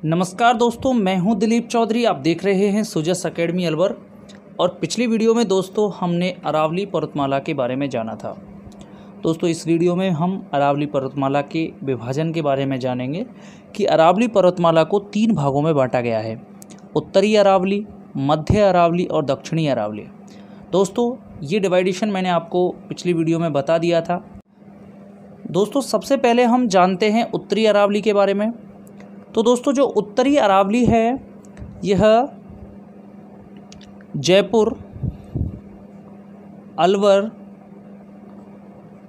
नमस्कार दोस्तों, मैं हूं दिलीप चौधरी। आप देख रहे हैं सुजस एकेडमी अलवर। और पिछली वीडियो में दोस्तों हमने अरावली पर्वतमाला के बारे में जाना था। दोस्तों इस वीडियो में हम अरावली पर्वतमाला के विभाजन के बारे में जानेंगे कि अरावली पर्वतमाला को 3 भागों में बांटा गया है: उत्तरी अरावली, मध्य अरावली और दक्षिणी अरावली। दोस्तों ये डिवाइडेशन मैंने आपको पिछली वीडियो में बता दिया था। दोस्तों सबसे पहले हम जानते हैं उत्तरी अरावली के बारे में। तो दोस्तों जो उत्तरी अरावली है यह जयपुर, अलवर,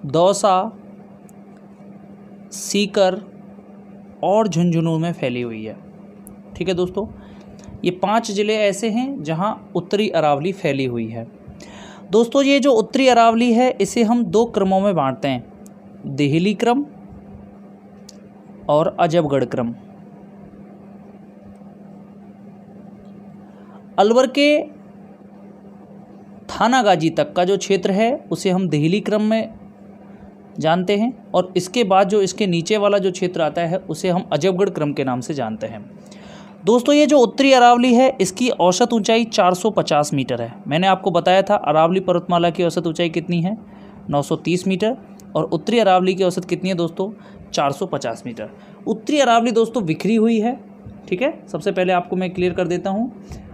दौसा, सीकर और झुंझुनू में फैली हुई है। ठीक है दोस्तों, ये 5 ज़िले ऐसे हैं जहां उत्तरी अरावली फैली हुई है। दोस्तों ये जो उत्तरी अरावली है इसे हम 2 क्रमों में बांटते हैं: देहली क्रम और अजबगढ़ क्रम। अलवर के थानागाजी तक का जो क्षेत्र है उसे हम देहली क्रम में जानते हैं, और इसके बाद जो इसके नीचे वाला जो क्षेत्र आता है उसे हम अजबगढ़ क्रम के नाम से जानते हैं। दोस्तों ये जो उत्तरी अरावली है इसकी औसत ऊंचाई 450 मीटर है। मैंने आपको बताया था अरावली पर्वतमाला की औसत ऊंचाई कितनी है, 930 मीटर, और उत्तरी अरावली की औसत कितनी है दोस्तों, 450 मीटर। उत्तरी अरावली दोस्तों बिखरी हुई है। ठीक है, सबसे पहले आपको मैं क्लियर कर देता हूँ।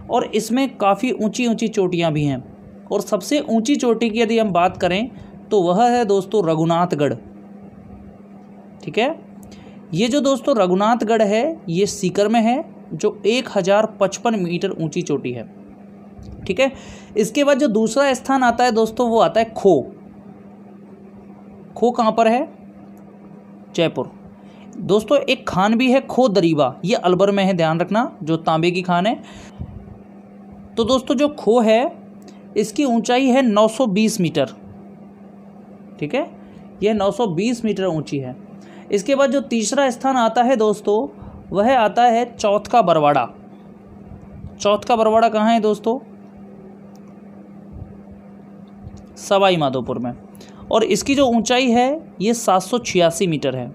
और इसमें काफ़ी ऊंची ऊंची चोटियाँ भी हैं, और सबसे ऊंची चोटी की यदि हम बात करें तो वह है दोस्तों रघुनाथगढ़। ठीक है, ये जो दोस्तों रघुनाथगढ़ है ये सीकर में है, जो 1055 मीटर ऊंची चोटी है। ठीक है, इसके बाद जो दूसरा स्थान आता है दोस्तों वो आता है खो। खो कहाँ पर है, जयपुर। दोस्तों एक खान भी है खो दरीबा, ये अलवर में है, ध्यान रखना, जो तांबे की खान है। तो दोस्तों जो खो है इसकी ऊंचाई है 920 मीटर। ठीक है, यह 920 मीटर ऊंची है। इसके बाद जो तीसरा स्थान आता है दोस्तों वह आता है चौथ का बरवाड़ा। चौथ का बरवाड़ा कहाँ है दोस्तों, सवाई माधोपुर में, और इसकी जो ऊंचाई है ये 786 मीटर है।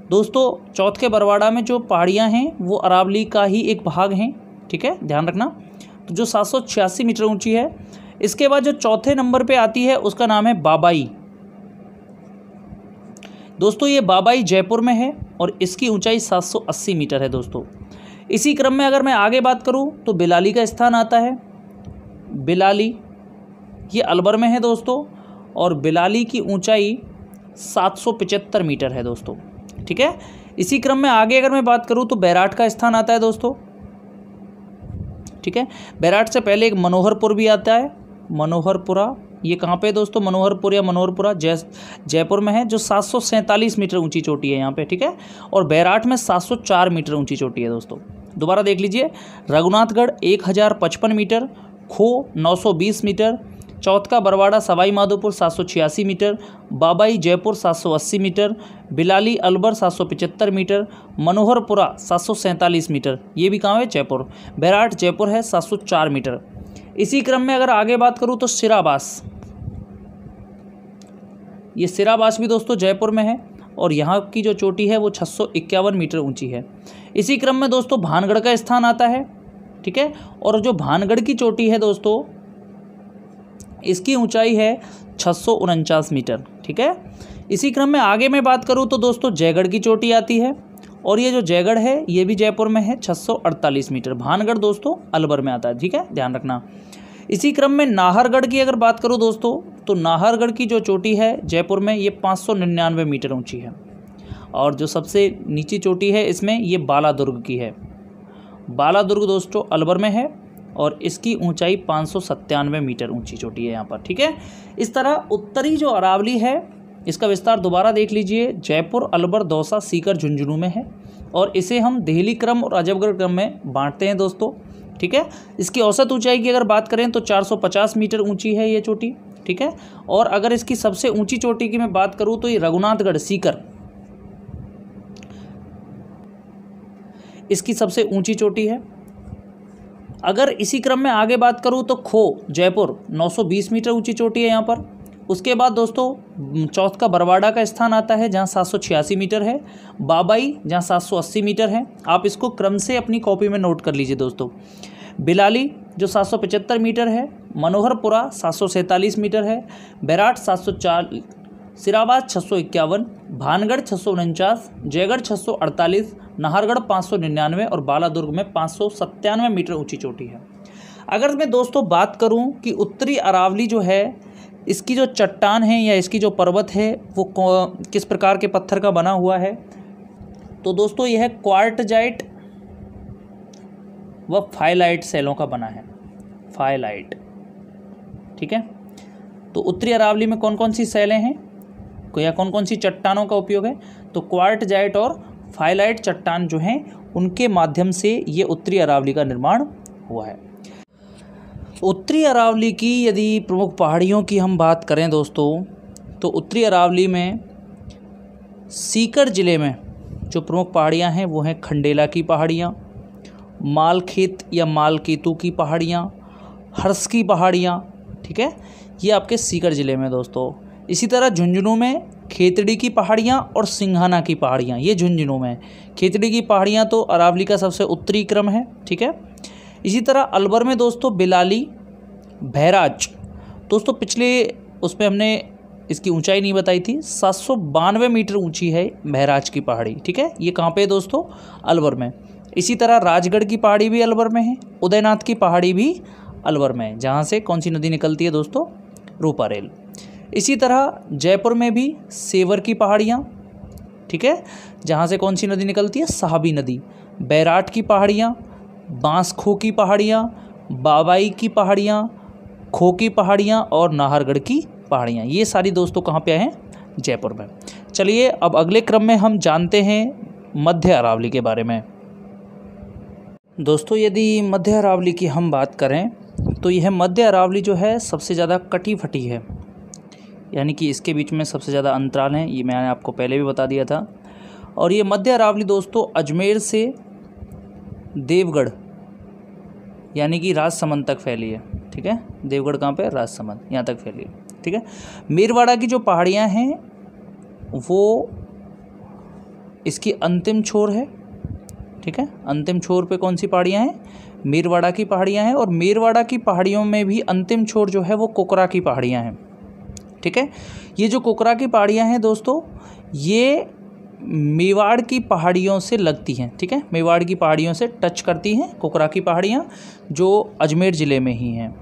दोस्तों चौथ के बरवाड़ा में जो पहाड़ियाँ हैं वो अरावली का ही एक भाग हैं। ठीक है, ध्यान रखना। तो जो 786 मीटर ऊंची है। इसके बाद जो चौथे नंबर पे आती है उसका नाम है बाबाई। दोस्तों ये बाबाई जयपुर में है और इसकी ऊंचाई 780 मीटर है दोस्तों। इसी क्रम में अगर मैं आगे बात करूं तो बिलाली का स्थान आता है। बिलाली ये अलवर में है दोस्तों, और बिलाली की ऊंचाई 775 मीटर है दोस्तों। ठीक है, इसी क्रम में आगे अगर मैं बात करूं तो बैराट का स्थान आता है दोस्तों। ठीक है, बैराट से पहले एक मनोहरपुर भी आता है, मनोहरपुरा। ये कहाँ पे दोस्तों, मनोहरपुर या मनोहरपुरा जयपुर में है, जो 747 मीटर ऊंची चोटी है यहाँ पे। ठीक है, और बैराट में 704 मीटर ऊंची चोटी है दोस्तों। दोबारा देख लीजिए, रघुनाथगढ़ 1055 मीटर, खो 920 मीटर, चौथ का Barwara Sawai Madhopur 786 metre, Babai Jaipur 780 metre, Bilali Alwar 775 metre, Manoharpura 747 metre, ये भी कहाँ है, जयपुर। बैराट जयपुर है 704 मीटर। इसी क्रम में अगर आगे बात करूँ तो सिराबास, ये सिराबास भी दोस्तों जयपुर में है, और यहाँ की जो चोटी है वो 651 मीटर ऊंची है। इसी क्रम में दोस्तों भानगढ़ का स्थान आता है। ठीक है, और जो भानगढ़ की चोटी है दोस्तों इसकी ऊंचाई है 649 मीटर। ठीक है, इसी क्रम में आगे मैं बात करूं तो दोस्तों जयगढ़ की चोटी आती है, और ये जो जयगढ़ है ये भी जयपुर में है, 648 मीटर। भानगढ़ दोस्तों अलवर में आता है। ठीक है, ध्यान रखना। इसी क्रम में नाहरगढ़ की अगर बात करूं दोस्तों तो नाहरगढ़ की जो चोटी है जयपुर में ये 599 मीटर ऊँची है, और जो सबसे नीची चोटी है इसमें ये बालादुर्ग की है। बालादुर्ग दोस्तों अलवर में है, और इसकी ऊंचाई 597 मीटर ऊंची चोटी है यहाँ पर। ठीक है, इस तरह उत्तरी जो अरावली है इसका विस्तार दोबारा देख लीजिए, जयपुर, अलवर, दौसा, सीकर, झुंझुनू में है, और इसे हम देहली क्रम और अजबगढ़ क्रम में बांटते हैं दोस्तों। ठीक है, इसकी औसत ऊंचाई की अगर बात करें तो 450 मीटर ऊंची है ये चोटी। ठीक है, और अगर इसकी सबसे ऊंची चोटी की मैं बात करूँ तो ये रघुनाथगढ़ सीकर, इसकी सबसे ऊंची चोटी है। अगर इसी क्रम में आगे बात करूं तो खो जयपुर 920 मीटर ऊंची चोटी है यहाँ पर, उसके बाद दोस्तों चौथ बरवाड़ा का स्थान आता है जहाँ 786 मीटर है। बाबाई जहाँ 780 मीटर है। आप इसको क्रम से अपनी कॉपी में नोट कर लीजिए दोस्तों। बिलाली जो 775 मीटर है। मनोहरपुरा 747 मीटर है। बैराट 704, सिराबाद 651, भानगढ़ 649, जयगढ़ 648, नाहरगढ़ 599 और बालादुर्ग में 597 मीटर ऊंची चोटी है। अगर मैं दोस्तों बात करूं कि उत्तरी अरावली जो है, इसकी जो चट्टान है या इसकी जो पर्वत है वो किस प्रकार के पत्थर का बना हुआ है, तो दोस्तों यह क्वार्टजाइट व फाइलाइट सेलों का बना है। फाइलाइट, ठीक है। तो उत्तरी अरावली में कौन कौन सी सेलें हैं या कौन कौन सी चट्टानों का उपयोग है, तो क्वार्टजाइट और फाइलाइट चट्टान जो हैं उनके माध्यम से ये उत्तरी अरावली का निर्माण हुआ है। उत्तरी अरावली की यदि प्रमुख पहाड़ियों की हम बात करें दोस्तों, तो उत्तरी अरावली में सीकर ज़िले में जो प्रमुख पहाड़ियाँ हैं वो हैं खंडेला की पहाड़ियाँ, मालखेत या मालकेतु की पहाड़ियाँ, हर्ष की पहाड़ियाँ, ठीक है, ये आपके सीकर ज़िले में दोस्तों। इसी तरह झुंझुनू में खेतड़ी की पहाड़ियाँ और सिंघाना की पहाड़ियाँ, ये झुंझुनू में। खेतड़ी की पहाड़ियाँ तो अरावली का सबसे उत्तरी क्रम है, ठीक है। इसी तरह अलवर में दोस्तों बिलाली, बहराज, दोस्तों पिछले उसमें हमने इसकी ऊंचाई नहीं बताई थी, 792 मीटर ऊंची है बहराज की पहाड़ी, ठीक है। ये कहाँ पे है दोस्तों, अलवर में। इसी तरह राजगढ़ की पहाड़ी भी अलवर में है, उदयनाथ की पहाड़ी भी अलवर में है, जहाँ से कौन सी नदी निकलती है दोस्तों, रूपारेल। इसी तरह जयपुर में भी सेवर की पहाड़ियाँ, ठीक है, जहाँ से कौन सी नदी निकलती है, साहबी नदी। बैराट की पहाड़ियाँ, बांसखो की पहाड़ियाँ, बाबाई की पहाड़ियाँ, खो की पहाड़ियाँ और नाहरगढ़ की पहाड़ियाँ, ये सारी दोस्तों कहाँ पे हैं, जयपुर में। चलिए अब अगले क्रम में हम जानते हैं मध्य अरावली के बारे में। दोस्तों यदि मध्य अरावली की हम बात करें तो यह मध्य अरावली जो है सबसे ज़्यादा कटी फटी है, यानी कि इसके बीच में सबसे ज़्यादा अंतराल हैं, ये मैंने आपको पहले भी बता दिया था। और ये मध्य अरावली दोस्तों अजमेर से देवगढ़ यानी कि राजसमंद तक फैली है, ठीक है। देवगढ़ कहाँ पे, राजसमंद, यहाँ तक फैली है, ठीक है। मेरवाड़ा की जो पहाड़ियाँ हैं वो इसकी अंतिम छोर है, ठीक है। अंतिम छोर पे कौन सी पहाड़ियाँ हैं, मेरवाड़ा की पहाड़ियाँ हैं। और मेरवाड़ा की पहाड़ियों में भी अंतिम छोर जो है वो कोकरा की पहाड़ियाँ हैं, ठीक है। ये जो कोकरा की पहाड़ियाँ हैं दोस्तों, ये मेवाड़ की पहाड़ियों से लगती हैं, ठीक है। मेवाड़ की पहाड़ियों से टच करती हैं कोकरा की पहाड़ियाँ, जो अजमेर ज़िले में ही हैं।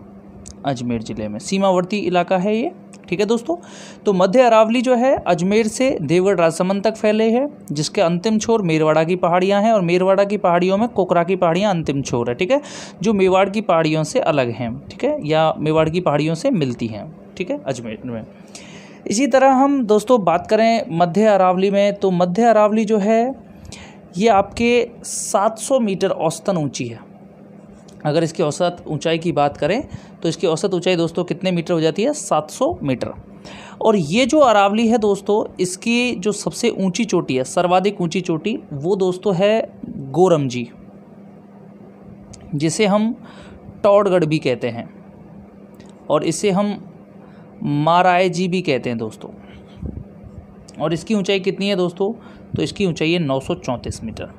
अजमेर ज़िले में सीमावर्ती इलाका है ये, ठीक है दोस्तों। तो मध्य अरावली जो है अजमेर से देवगढ़ राजसमंद तक फैले है, जिसके अंतिम छोर मेरवाड़ा की पहाड़ियाँ हैं। और मेरवाड़ा की पहाड़ियों में कोकरा की पहाड़ियाँ अंतिम छोर है, ठीक है, जो मेवाड़ की पहाड़ियों से अलग हैं, ठीक है, या मेवाड़ की पहाड़ियों से मिलती हैं, ठीक है, अजमेर में। इसी तरह हम दोस्तों बात करें मध्य अरावली में, तो मध्य अरावली जो है ये आपके 700 मीटर औसतन ऊंची है। अगर इसकी औसत ऊंचाई की बात करें तो इसकी औसत ऊंचाई दोस्तों कितने मीटर हो जाती है, 700 मीटर। और ये जो अरावली है दोस्तों, इसकी जो सबसे ऊंची चोटी है, सर्वाधिक ऊंची चोटी, वो दोस्तों है गोरमजी, जिसे हम टौड़गढ़ भी कहते हैं, और इसे हम मारायजी भी कहते हैं दोस्तों। और इसकी ऊंचाई कितनी है दोस्तों, तो इसकी ऊंचाई है 934 मीटर।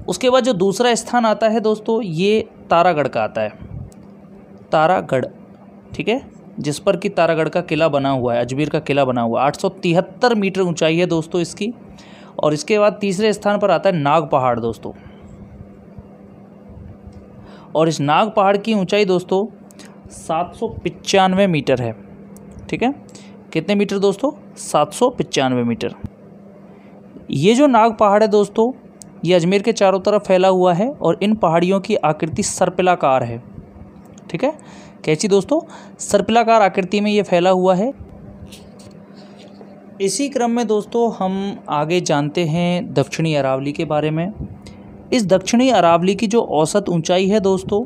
उसके बाद जो दूसरा स्थान आता है दोस्तों, ये तारागढ़ का आता है, तारागढ़, ठीक है, जिस पर कि तारागढ़ का किला बना हुआ है, अजमेर का किला बना हुआ है। 873 मीटर ऊंचाई है दोस्तों इसकी। और इसके बाद तीसरे स्थान पर आता है नाग पहाड़ दोस्तों। और इस नाग पहाड़ की ऊंचाई दोस्तों 795 मीटर है, ठीक है। कितने मीटर दोस्तों, 795 मीटर। ये जो नाग पहाड़ है दोस्तों, ये अजमेर के चारों तरफ फैला हुआ है और इन पहाड़ियों की आकृति सर्पिलाकार है, ठीक है। कैसी दोस्तों, सर्पिलाकार आकृति में ये फैला हुआ है। इसी क्रम में दोस्तों हम आगे जानते हैं दक्षिणी अरावली के बारे में। इस दक्षिणी अरावली की जो औसत ऊंचाई है दोस्तों,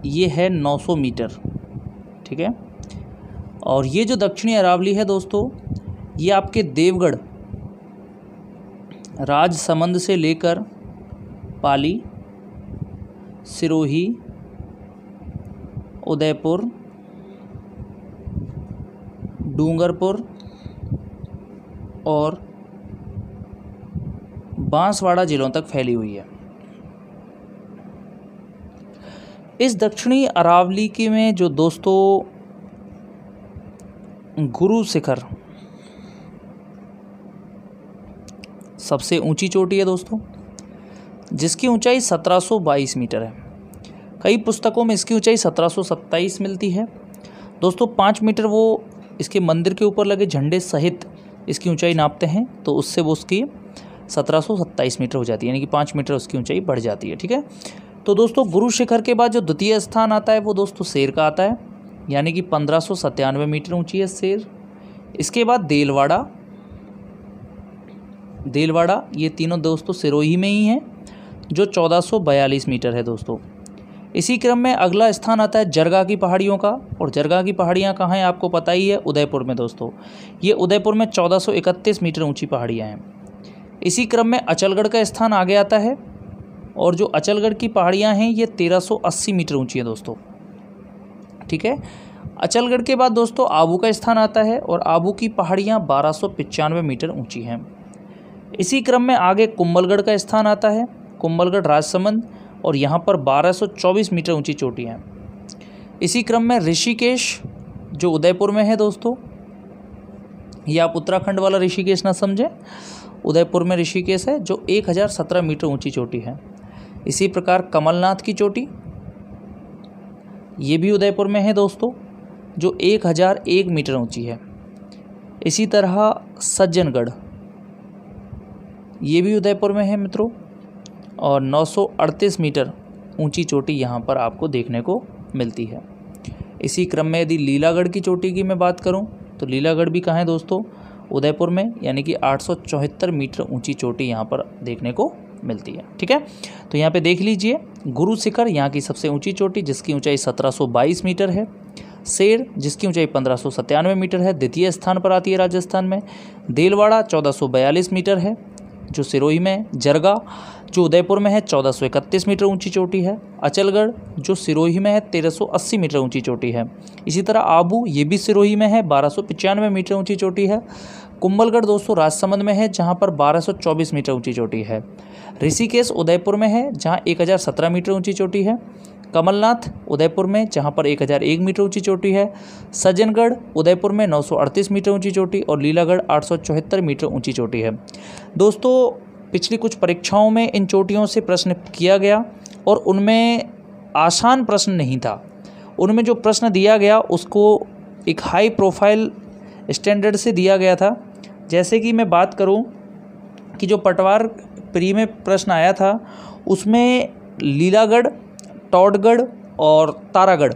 ये है 900 मीटर, ठीक है। और ये जो दक्षिणी अरावली है दोस्तों, ये आपके देवगढ़, राजसमंद से लेकर पाली, सिरोही, उदयपुर, डूंगरपुर और बांसवाड़ा जिलों तक फैली हुई है। इस दक्षिणी अरावली की में जो दोस्तों गुरु शिखर सबसे ऊंची चोटी है दोस्तों, जिसकी ऊंचाई 1722 मीटर है। कई पुस्तकों में इसकी ऊंचाई 1727 मिलती है दोस्तों। 5 मीटर वो इसके मंदिर के ऊपर लगे झंडे सहित इसकी ऊंचाई नापते हैं, तो उससे वो उसकी 1727 मीटर हो जाती है, यानी कि 5 मीटर उसकी ऊंचाई बढ़ जाती है। ठीक है, तो दोस्तों गुरु शिखर के बाद जो द्वितीय स्थान आता है वो दोस्तों शेर का आता है, यानी कि 1597 मीटर ऊंची है शेर। इसके बाद देलवाड़ा, ये तीनों दोस्तों सिरोही में ही हैं, जो 1442 मीटर है दोस्तों। इसी क्रम में अगला स्थान आता है जरगा की पहाड़ियों का, और जरगा की पहाड़ियाँ कहाँ हैं आपको पता ही है, उदयपुर में दोस्तों। ये उदयपुर में 1431 मीटर ऊंची पहाड़ियाँ हैं। इसी क्रम में अचलगढ़ का स्थान आगे आता है, और जो अचलगढ़ की पहाड़ियाँ हैं ये 1380 मीटर ऊंची है दोस्तों। ठीक है, अचलगढ़ के बाद दोस्तों आबू का स्थान आता है, और आबू की पहाड़ियाँ 1295 मीटर ऊंची हैं। इसी क्रम में आगे कुंभलगढ़ का स्थान आता है, कुंभलगढ़ राजसमंद, और यहाँ पर 1224 मीटर ऊंची चोटी है। इसी क्रम में ऋषिकेश जो उदयपुर में है दोस्तों, ये आप उत्तराखंड वाला ऋषिकेश ना समझें, उदयपुर में ऋषिकेश है जो 1017 मीटर ऊंची चोटी है। इसी प्रकार कमलनाथ की चोटी ये भी उदयपुर में है दोस्तों, जो 1001 मीटर ऊंची है। इसी तरह सज्जनगढ़ ये भी उदयपुर में है मित्रों, और 938 मीटर ऊंची चोटी यहाँ पर आपको देखने को मिलती है। इसी क्रम में यदि लीलागढ़ की चोटी की मैं बात करूँ तो लीलागढ़ भी कहाँ है दोस्तों, उदयपुर में, यानी कि 874 मीटर ऊंची चोटी यहाँ पर देखने को मिलती है। ठीक है, तो यहाँ पे देख लीजिए गुरु शिखर यहाँ की सबसे ऊंची चोटी जिसकी ऊंचाई 1722 मीटर है। शेर जिसकी ऊंचाई 1597 मीटर है, द्वितीय स्थान पर आती है राजस्थान में। देलवाड़ा 1442 मीटर है जो सिरोही में है। जरगा जो उदयपुर में है 1431 मीटर ऊंची चोटी है। अचलगढ़ जो सिरोही में है 1380 मीटर ऊंची चोटी है। इसी तरह आबू ये भी सिरोही में है, 1295 मीटर ऊंची चोटी है। कुंभलगढ़ दोस्तों राजसमंद में है जहां पर 1224 मीटर ऊंची चोटी है। ऋषिकेश उदयपुर में है जहां 1017 मीटर ऊंची चोटी है। कमलनाथ उदयपुर में जहां पर 1001 मीटर ऊंची चोटी है। सज्जनगढ़ उदयपुर में 938 मीटर ऊंची चोटी, और लीलागढ़ 874 मीटर ऊंची चोटी है। दोस्तों पिछली कुछ परीक्षाओं में इन चोटियों से प्रश्न किया गया, और उनमें आसान प्रश्न नहीं था। उनमें जो प्रश्न दिया गया उसको एक हाई प्रोफाइल स्टैंडर्ड से दिया गया था। जैसे कि मैं बात करूं कि जो पटवार प्री में प्रश्न आया था उसमें लीलागढ़, टौडगढ़ और तारागढ़,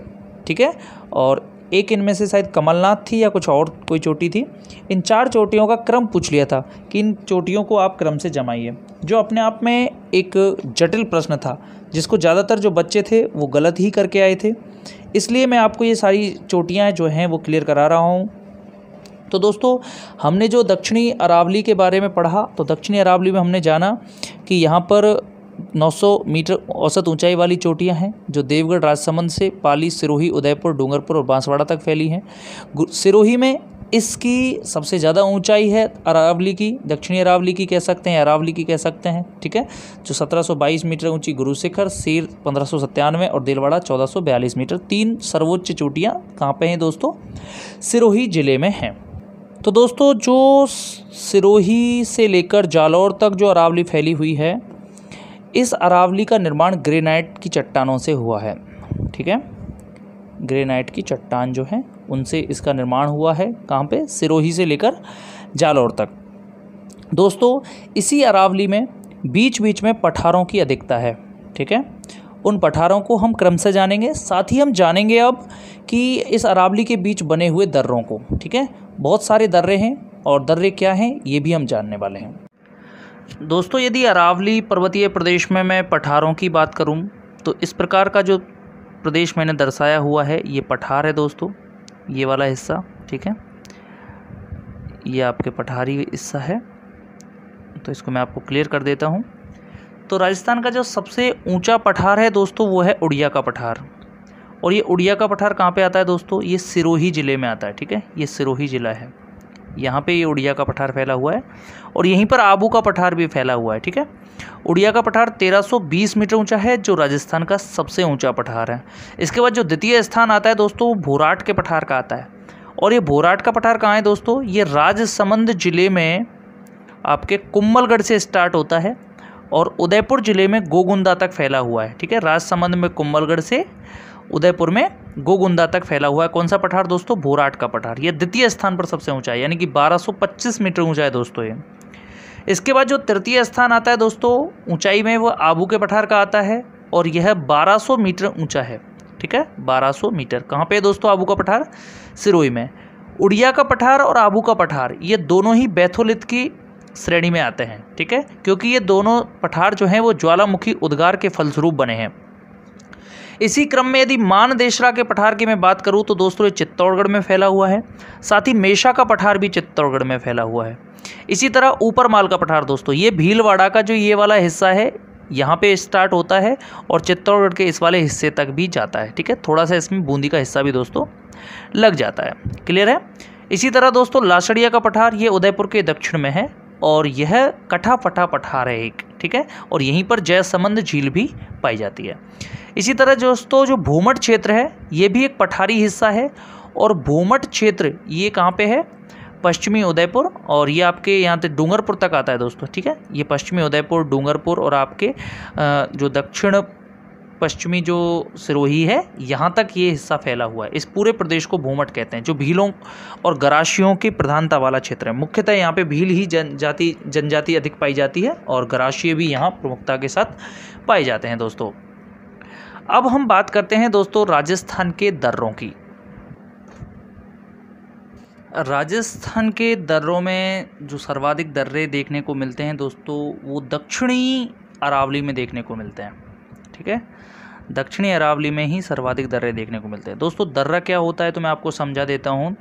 ठीक है, और एक इनमें से शायद कमलनाथ थी या कुछ और कोई चोटी थी। इन 4 चोटियों का क्रम पूछ लिया था कि इन चोटियों को आप क्रम से जमाइए, जो अपने आप में एक जटिल प्रश्न था जिसको ज़्यादातर जो बच्चे थे वो गलत ही करके आए थे। इसलिए मैं आपको ये सारी चोटियाँ जो हैं वो क्लियर करा रहा हूँ। तो दोस्तों हमने जो दक्षिणी अरावली के बारे में पढ़ा, तो दक्षिणी अरावली में हमने जाना कि यहाँ पर 900 मीटर औसत ऊंचाई वाली चोटियां हैं जो देवगढ़, राजसमंद से पाली, सिरोही, उदयपुर, डूंगरपुर और बांसवाड़ा तक फैली हैं। सिरोही में इसकी सबसे ज़्यादा ऊंचाई है अरावली की, दक्षिणी अरावली की कह सकते हैं, अरावली की कह सकते हैं, ठीक है, जो 1722 मीटर ऊंची गुरु शिखर, शेर 1597 और देलवाड़ा 1442 मीटर। 3 सर्वोच्च चोटियाँ कहाँ पे हैं दोस्तों, सिरोही जिले में हैं। तो दोस्तों जो सिरोही से लेकर जालौर तक जो अरावली फैली हुई है, इस अरावली का निर्माण ग्रेनाइट की चट्टानों से हुआ है, ठीक है, ग्रेनाइट की चट्टान जो है उनसे इसका निर्माण हुआ है। कहाँ पे, सिरोही से लेकर जालौर तक। दोस्तों इसी अरावली में बीच बीच में पठारों की अधिकता है, ठीक है, उन पठारों को हम क्रम से जानेंगे। साथ ही हम जानेंगे अब कि इस अरावली के बीच बने हुए दर्रों को, ठीक है, बहुत सारे दर्रे हैं और दर्रे क्या हैं ये भी हम जानने वाले हैं। दोस्तों यदि अरावली पर्वतीय प्रदेश में मैं पठारों की बात करूं तो इस प्रकार का जो प्रदेश मैंने दर्शाया हुआ है ये पठार है दोस्तों, ये वाला हिस्सा, ठीक है, ये आपके पठारी हिस्सा है। तो इसको मैं आपको क्लियर कर देता हूं। तो राजस्थान का जो सबसे ऊंचा पठार है दोस्तों वो है उड़िया का पठार। और ये उड़िया का पठार कहाँ पे आता है दोस्तों, ये सिरोही ज़िले में आता है। ठीक है, ये सिरोही ज़िला है, यहाँ पे ये उड़िया का पठार फैला हुआ है और यहीं पर आबू का पठार भी फैला हुआ है। ठीक है, उड़िया का पठार 1320 मीटर ऊंचा है, जो राजस्थान का सबसे ऊंचा पठार है। इसके बाद जो द्वितीय स्थान आता है दोस्तों, वो भोराट के पठार का आता है। और ये भोराट का पठार कहाँ है दोस्तों, ये राजसमंद जिले में आपके कुम्भलगढ़ से स्टार्ट होता है और उदयपुर जिले में गोगुंदा तक फैला हुआ है। ठीक है, राजसमंद में कुम्भलगढ़ से उदयपुर में गोगुंदा तक फैला हुआ है। कौन सा पठार दोस्तों, भोराट का पठार। ये द्वितीय स्थान पर सबसे ऊंचा है, यानी कि 1225 मीटर ऊंचा है दोस्तों ये। इसके बाद जो तृतीय स्थान आता है दोस्तों ऊंचाई में, वो आबू के पठार का आता है और यह 1200 मीटर ऊंचा है। ठीक है, 1200 मीटर। कहाँ पे है दोस्तों आबू का पठार, सिरोही में। उड़िया का पठार और आबू का पठार ये दोनों ही बैथोलिथ की श्रेणी में आते हैं। ठीक है, क्योंकि ये दोनों पठार जो हैं वो ज्वालामुखी उद्गार के फलस्वरूप बने हैं। इसी क्रम में यदि मानदेशरा के पठार की मैं बात करूं तो दोस्तों ये चित्तौड़गढ़ में फैला हुआ है। साथ ही मेषा का पठार भी चित्तौड़गढ़ में फैला हुआ है। इसी तरह ऊपरमाल का पठार दोस्तों, ये भीलवाड़ा का जो ये वाला हिस्सा है यहाँ पे स्टार्ट होता है और चित्तौड़गढ़ के इस वाले हिस्से तक भी जाता है। ठीक है, थोड़ा सा इसमें बूंदी का हिस्सा भी दोस्तों लग जाता है। क्लियर है। इसी तरह दोस्तों लासड़िया का पठार ये उदयपुर के दक्षिण में है और यह कठाफटा पठार है एक। ठीक है, और यहीं पर जयसमंद झील भी पाई जाती है। इसी तरह दोस्तों जो भूमठ क्षेत्र है ये भी एक पठारी हिस्सा है और भूमठ क्षेत्र ये कहाँ पे है, पश्चिमी उदयपुर, और ये आपके यहाँ से डूंगरपुर तक आता है दोस्तों। ठीक है, ये पश्चिमी उदयपुर, डूंगरपुर और आपके जो दक्षिण पश्चिमी जो सिरोही है यहाँ तक ये हिस्सा फैला हुआ है। इस पूरे प्रदेश को भूमठ कहते हैं, जो भीलों और गरासियों की प्रधानता वाला क्षेत्र है। मुख्यतः यहाँ पे भील ही जनजाति अधिक पाई जाती है और गरासिये भी यहाँ प्रमुखता के साथ पाए जाते हैं दोस्तों। अब हम बात करते हैं दोस्तों राजस्थान के दर्रों की। राजस्थान के दर्रों में जो सर्वाधिक दर्रे देखने को मिलते हैं दोस्तों वो दक्षिणी अरावली में देखने को मिलते हैं। ठीक है, दक्षिणी अरावली में ही सर्वाधिक दर्रे देखने को मिलते हैं दोस्तों। दर्रा क्या होता है तो मैं आपको समझा देता हूँ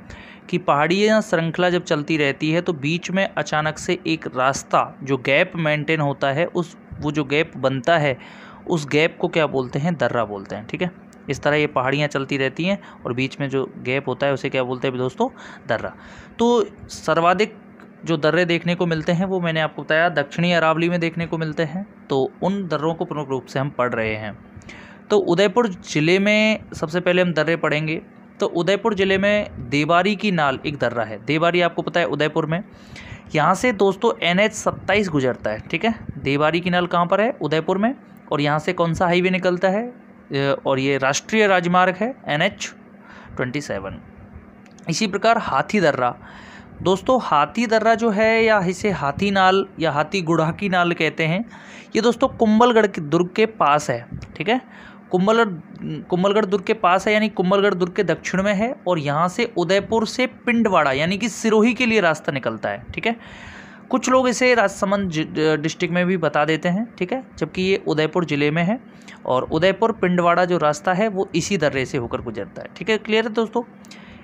कि पहाड़ियाँ श्रृंखला जब चलती रहती है तो बीच में अचानक से एक रास्ता जो गैप मेंटेन होता है वो जो गैप बनता है उस गैप को क्या बोलते हैं, दर्रा बोलते हैं। ठीक है, इस तरह ये पहाड़ियाँ चलती रहती हैं और बीच में जो गैप होता है उसे क्या बोलते हैं दोस्तों, दर्रा। तो सर्वाधिक जो दर्रे देखने को मिलते हैं वो मैंने आपको बताया दक्षिणी अरावली में देखने को मिलते हैं। तो उन दर्रों को प्रमुख रूप से हम पढ़ रहे हैं। तो उदयपुर ज़िले में सबसे पहले हम दर्रे पढ़ेंगे। तो उदयपुर ज़िले में देवारी की नाल एक दर्रा है। देवारी आपको पता है उदयपुर में, यहाँ से दोस्तों NH27 गुजरता है। ठीक है, देवारी की नाल कहाँ पर है, उदयपुर में। और यहाँ से कौन सा हाईवे निकलता है, और ये राष्ट्रीय राजमार्ग है NH27। इसी प्रकार हाथी दर्रा दोस्तों, हाथी दर्रा जो है या इसे हाथी नाल या हाथी गुड़ा की नाल कहते हैं, ये दोस्तों कुंभलगढ़ के दुर्ग के पास है। ठीक है, कुंभलगढ़ दुर्ग के पास है, यानी कुंभलगढ़ दुर्ग के दक्षिण में है और यहाँ से उदयपुर से पिंडवाड़ा यानी कि सिरोही के लिए रास्ता निकलता है। ठीक है, कुछ लोग इसे राजसमंद डिस्ट्रिक्ट में भी बता देते हैं। ठीक है, जबकि ये उदयपुर ज़िले में है और उदयपुर पिंडवाड़ा जो रास्ता है वो इसी दर्रे से होकर गुजरता है। ठीक है, क्लियर है दोस्तों।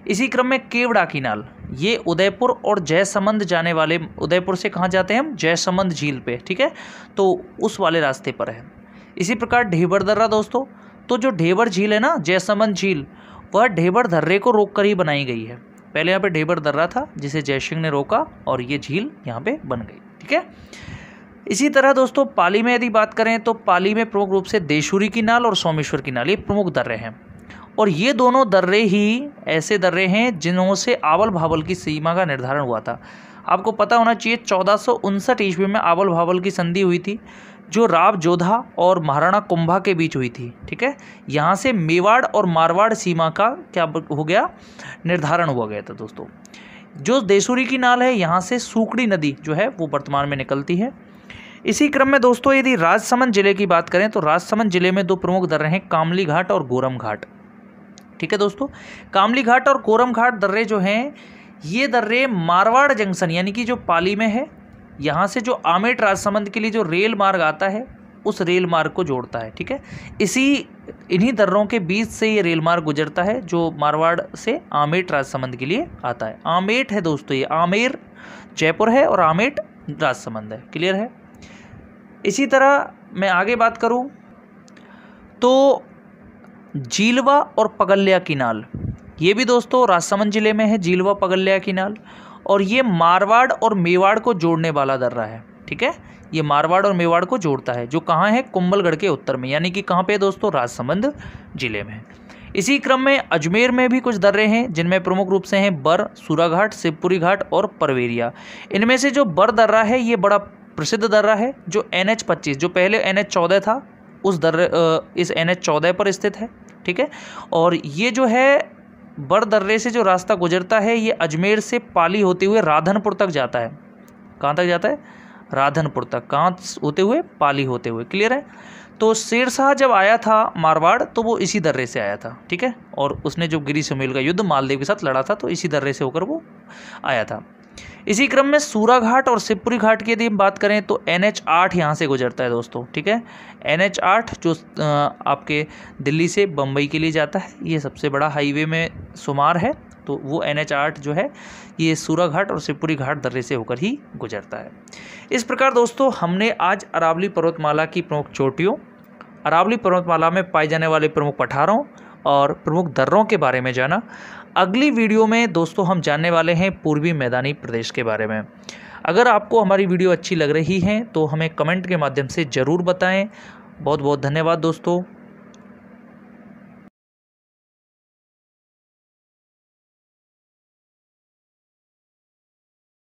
इसी क्रम में केवड़ा की नाल, ये उदयपुर और जयसमंद जाने वाले, उदयपुर से कहाँ जाते हैं हम, जयसमंद झील पे। ठीक है, तो उस वाले रास्ते पर है। इसी प्रकार ढेबर दर्रा दोस्तों, तो जो ढेबर झील है ना, जयसमंद झील, वह ढेबर दर्रे को रोक कर ही बनाई गई है। पहले यहाँ पे ढेबर दर्रा था जिसे जयसिंह ने रोका और ये झील यहाँ पे बन गई। ठीक है, इसी तरह दोस्तों पाली में यदि बात करें तो पाली में प्रमुख रूप से देशूरी की नाल और सोमेश्वर की नाल ये प्रमुख दर्रे हैं। और ये दोनों दर्रे ही ऐसे दर्रे हैं जिन्हों से आवल भावल की सीमा का निर्धारण हुआ था। आपको पता होना चाहिए 1459 ईस्वी में आवल भावल की संधि हुई थी, जो राव जोधा और महाराणा कुंभा के बीच हुई थी। ठीक है, यहाँ से मेवाड़ और मारवाड़ सीमा का क्या हो गया, निर्धारण हुआ गया था दोस्तों। जो देशूरी की नाल है यहाँ से सूकड़ी नदी जो है वो वर्तमान में निकलती है। इसी क्रम में दोस्तों यदि राजसमंद जिले की बात करें तो राजसमंद जिले में दो प्रमुख दर्रे हैं, कामली घाट और गोरम घाट। ठीक है दोस्तों, कामली घाट और गोरम घाट दर्रे जो हैं ये दर्रे मारवाड़ जंक्शन यानी कि जो पाली में है, यहाँ से जो आमेट राजसमंद के लिए जो रेल मार्ग आता है उस रेल मार्ग को जोड़ता है। ठीक है, इन्हीं दर्रों के बीच से ये रेल मार्ग गुजरता है जो मारवाड़ से आमेट राजसमंद के लिए आता है। आमेट है दोस्तों, ये आमेर जयपुर है और आमेट राजसमंद है। क्लियर है। इसी तरह मैं आगे बात करूं तो जीलवा और पगल्या कीनाल, ये भी दोस्तों राजसमंद जिले में है, जीलवा पगल्या कीनाल। और ये मारवाड़ और मेवाड़ को जोड़ने वाला दर्रा है, ठीक है, ये मारवाड़ और मेवाड़ को जोड़ता है, जो कहाँ है, कुंभलगढ़ के उत्तर में, यानी कि कहाँ पे दोस्तों, राजसमंद जिले में। इसी क्रम में अजमेर में भी कुछ दर्रे हैं, जिनमें प्रमुख रूप से हैं बर, सूराघाट, शिवपुरी घाट और परवेरिया। इनमें से जो बर दर्रा है ये बड़ा प्रसिद्ध दर्रा है, जो NH-25, जो पहले NH-14 था, उस दर्रे इस NH-14 पर स्थित है, ठीक है। और ये जो है बर दर्रे से जो रास्ता गुजरता है ये अजमेर से पाली होते हुए राधनपुर तक जाता है। कहाँ तक जाता है, राधनपुर तक, कहाँ होते हुए, पाली होते हुए, क्लियर है। तो शेरशाह जब आया था मारवाड़ तो वो इसी दर्रे से आया था, ठीक है, और उसने जो गिरी सुमेल का युद्ध मालदेव के साथ लड़ा था तो इसी दर्रे से होकर वो आया था। इसी क्रम में सूराघाट और शिवपुरी घाट की यदि हम बात करें तो NH-8 यहाँ से गुजरता है दोस्तों, ठीक है, NH-8 जो आपके दिल्ली से बम्बई के लिए जाता है, ये सबसे बड़ा हाईवे में शुमार है, तो वो NH-8 जो है ये सूराघाट और शिवपुरी घाट दर्रे से होकर ही गुजरता है। इस प्रकार दोस्तों हमने आज अरावली पर्वतमाला की प्रमुख चोटियों, अरावली पर्वतमाला में पाए जाने वाले प्रमुख पठारों और प्रमुख दर्रों के बारे में जाना। अगली वीडियो में दोस्तों हम जानने वाले हैं पूर्वी मैदानी प्रदेश के बारे में। अगर आपको हमारी वीडियो अच्छी लग रही है तो हमें कमेंट के माध्यम से ज़रूर बताएं। बहुत बहुत धन्यवाद दोस्तों।